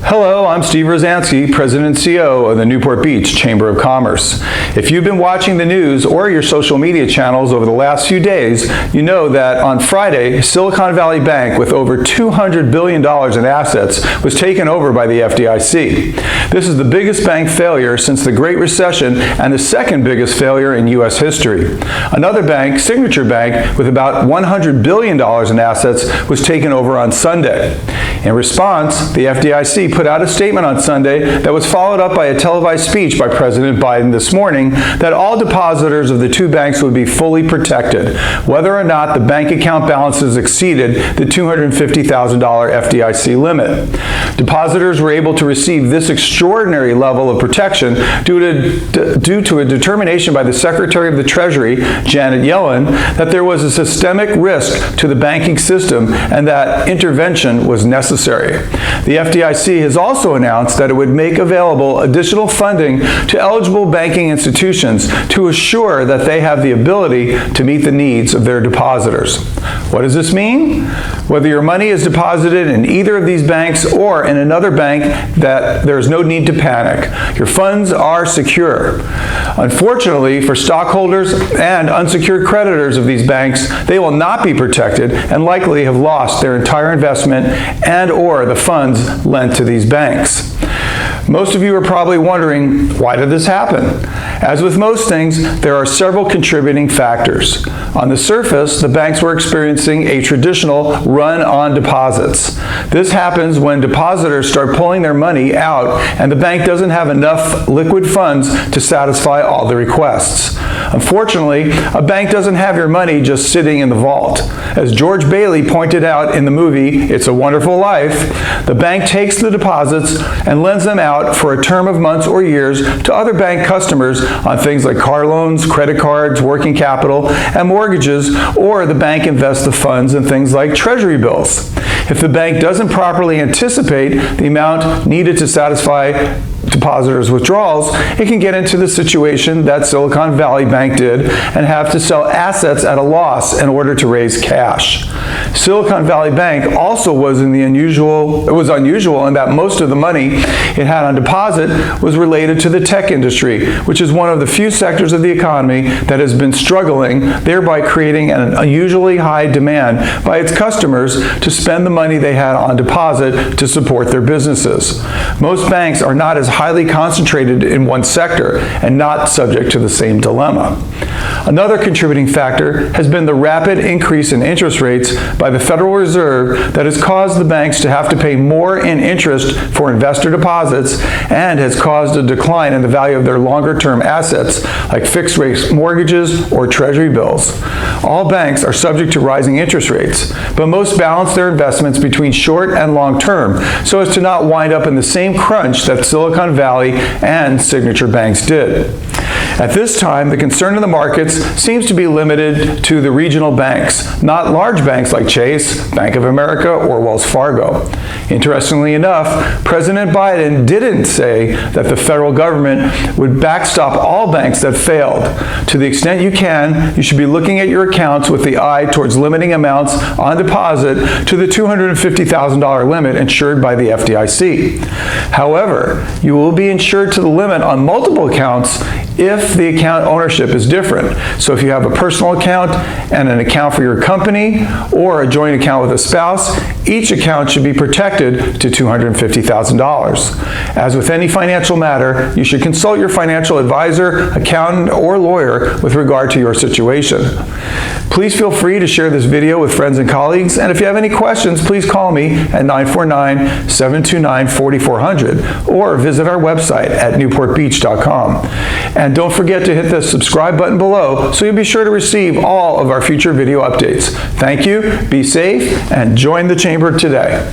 Hello, I'm Steve Rosansky, President and CEO of the Newport Beach Chamber of Commerce. If you've been watching the news or your social media channels over the last few days, you know that on Friday, Silicon Valley Bank, with over $200 billion in assets, was taken over by the FDIC. This is the biggest bank failure since the Great Recession and the second biggest failure in U.S. history. Another bank, Signature Bank, with about $100 billion in assets, was taken over on Sunday. In response, the FDIC put out a statement on Sunday that was followed up by a televised speech by President Biden this morning that all depositors of the two banks would be fully protected, whether or not the bank account balances exceeded the $250,000 FDIC limit. Depositors were able to receive this extraordinary level of protection due to a determination by the Secretary of the Treasury, Janet Yellen, that there was a systemic risk to the banking system and that intervention was necessary. The FDIC has also announced that it would make available additional funding to eligible banking institutions to assure that they have the ability to meet the needs of their depositors. What does this mean? Whether your money is deposited in either of these banks or in another bank, that there's no need to panic. Your funds are secure. Unfortunately, for stockholders and unsecured creditors of these banks, they will not be protected and likely have lost their entire investment and/or the funds lent to these banks. Most of you are probably wondering, why did this happen? As with most things, there are several contributing factors. On the surface, the banks were experiencing a traditional run on deposits. This happens when depositors start pulling their money out and the bank doesn't have enough liquid funds to satisfy all the requests. Unfortunately, a bank doesn't have your money just sitting in the vault. As George Bailey pointed out in the movie It's a Wonderful Life, the bank takes the deposits and lends them out for a term of months or years to other bank customers on things like car loans, credit cards, working capital, and mortgages, or the bank invests the funds in things like treasury bills. If the bank doesn't properly anticipate the amount needed to satisfy depositors' withdrawals, it can get into the situation that Silicon Valley Bank did and have to sell assets at a loss in order to raise cash. Silicon Valley Bank also was unusual in that most of the money it had on deposit was related to the tech industry, which is one of the few sectors of the economy that has been struggling, thereby creating an unusually high demand by its customers to spend the money they had on deposit to support their businesses. Most banks are not as highly concentrated in one sector and not subject to the same dilemma. Another contributing factor has been the rapid increase in interest rates by the Federal Reserve that has caused the banks to have to pay more in interest for investor deposits and has caused a decline in the value of their longer-term assets like fixed-rate mortgages or treasury bills. All banks are subject to rising interest rates, but most balance their investments between short and long term so as to not wind up in the same crunch that Silicon Valley and Signature banks did. At this time, the concern in the markets seems to be limited to the regional banks, not large banks like Chase, Bank of America, or Wells Fargo. Interestingly enough, President Biden didn't say that the federal government would backstop all banks that failed. To the extent you can, you should be looking at your accounts with the eye towards limiting amounts on deposit to the $250,000 limit insured by the FDIC. However, you will be insured to the limit on multiple accounts if the account ownership is different. So if you have a personal account and an account for your company or a joint account with a spouse, each account should be protected to $250,000. As with any financial matter, you should consult your financial advisor, accountant, or lawyer with regard to your situation. Please feel free to share this video with friends and colleagues, and if you have any questions, please call me at 949-729-4400 or visit our website at newportbeach.com. And don't forget to hit the subscribe button below so you'll be sure to receive all of our future video updates. Thank you, be safe, and join the Chamber today.